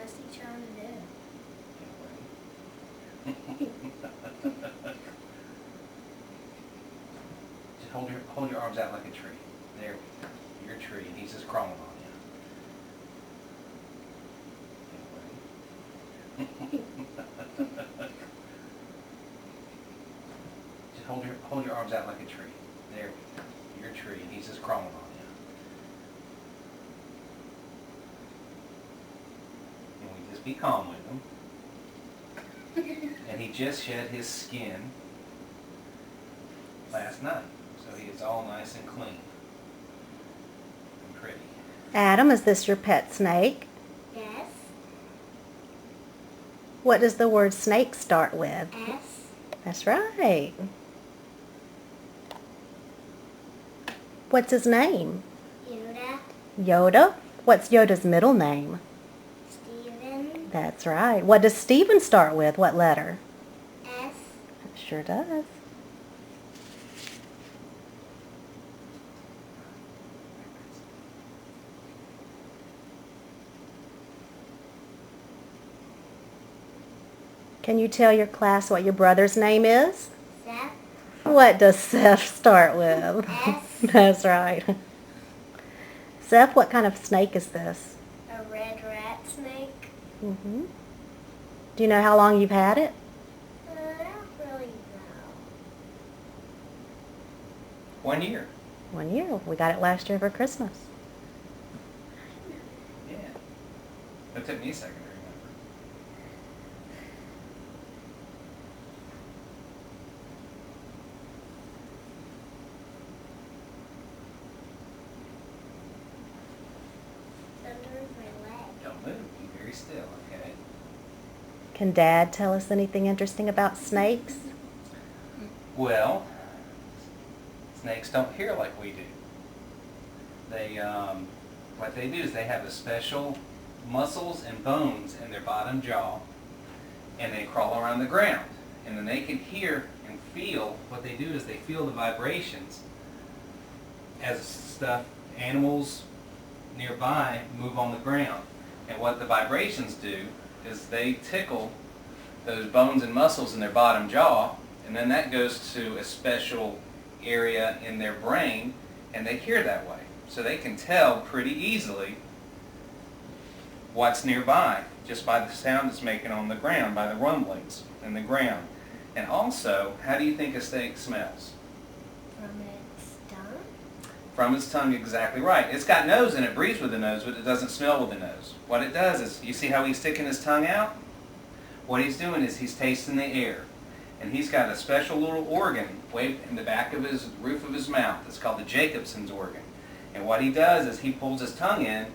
What's he trying to do? Just hold your arms out like a tree. There we go. You're a tree, and he's just crawling on you. Just hold your arms out like a tree. There we go. You're a tree, and he's just crawling on you. And we just be calm with him. And he just shed his skin last night, so he is all nice and clean and pretty. Adam, is this your pet snake? Yes. What does the word snake start with? S. That's right. What's his name? Yoda. Yoda? What's Yoda's middle name? Steven. That's right. What does Stephen start with? What letter? S. It sure does. Can you tell your class what your brother's name is? Seth. What does Seth start with? S. That's right. Seth, what kind of snake is this? A red rat snake. Mm-hmm. Do you know how long you've had it? I don't really know. 1 year. 1 year. We got it last year for Christmas. Yeah. It took me a second to remember. Under my leg. Don't move. Be very still, okay? Can Dad tell us anything interesting about snakes? Well, snakes don't hear like we do. They, what they do is they have a special muscles and bones in their bottom jaw, and they crawl around the ground. And then they can hear and feel, what they do is they feel the vibrations as animals nearby move on the ground. And what the vibrations do is they tickle those bones and muscles in their bottom jaw, and then that goes to a special area in their brain, and they hear that way. So they can tell pretty easily what's nearby just by the sound it's making on the ground, by the rumblings in the ground. And also, how do you think a snake smells? From its tongue. From its tongue, exactly right. It's got nose and it breathes with the nose, but it doesn't smell with the nose. What it does is, you see how he's sticking his tongue out? What he's doing is he's tasting the air. And he's got a special little organ way in the back of his roof of his mouth. It's called the Jacobson's organ. And what he does is he pulls his tongue in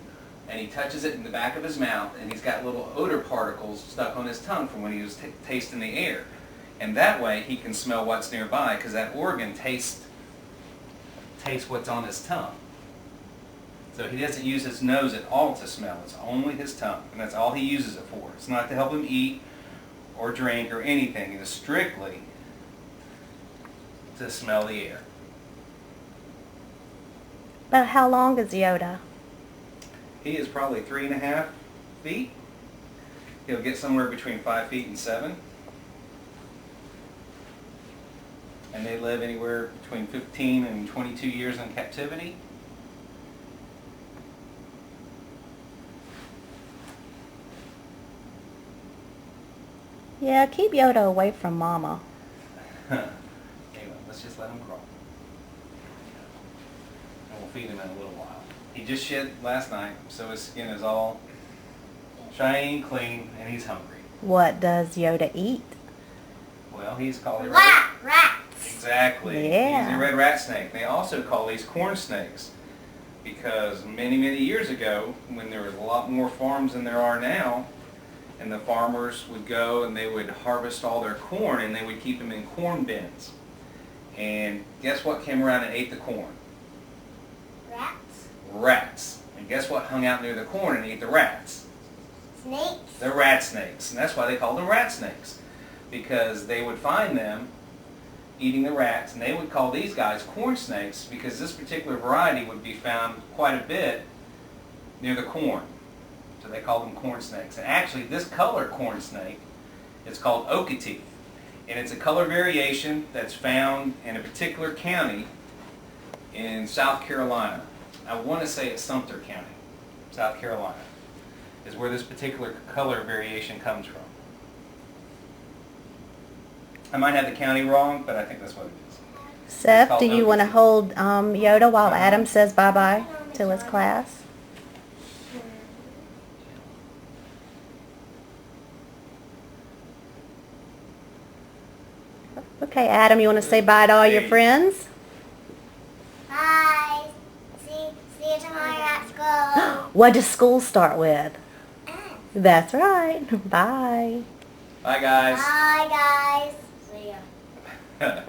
and he touches it in the back of his mouth, and he's got little odor particles stuck on his tongue from when he was tasting the air. And that way he can smell what's nearby, because that organ tastes what's on his tongue. So he doesn't use his nose at all to smell. It's only his tongue, and that's all he uses it for. It's not to help him eat or drink or anything. It is strictly to smell the air. But how long is Yoda? He is probably 3.5 feet. He'll get somewhere between 5 feet and 7. And they live anywhere between 15 and 22 years in captivity. Yeah, keep Yoda away from Mama. Anyway, let's just let him crawl. And we'll feed him in a little while. He just shed last night, so his skin is all shiny and clean, and he's hungry. What does Yoda eat? Well, he's called a Rats. Exactly. Yeah. He's a red rat snake. They also call these corn snakes because many, many years ago, when there was a lot more farms than there are now, and the farmers would go and they would harvest all their corn and they would keep them in corn bins. And guess what came around and ate the corn? Rats. Rats. And guess what hung out near the corn and ate the rats? Snakes. The rat snakes. And that's why they called them rat snakes, because they would find them eating the rats, and they would call these guys corn snakes because this particular variety would be found quite a bit near the corn. So they call them corn snakes. And actually, this color corn snake is called Okatee. And it's a color variation that's found in a particular county in South Carolina. I want to say it's Sumter County, South Carolina, is where this particular color variation comes from. I might have the county wrong, but I think that's what it is. Seth, called do you want to Okatee. hold Yoda while Adam says bye-bye to his class? Okay, Adam, you want to say bye to all your Hey. friends? Bye. See you tomorrow at school. What does school start with? S. That's right. Bye. Bye, guys. Bye, guys. See ya.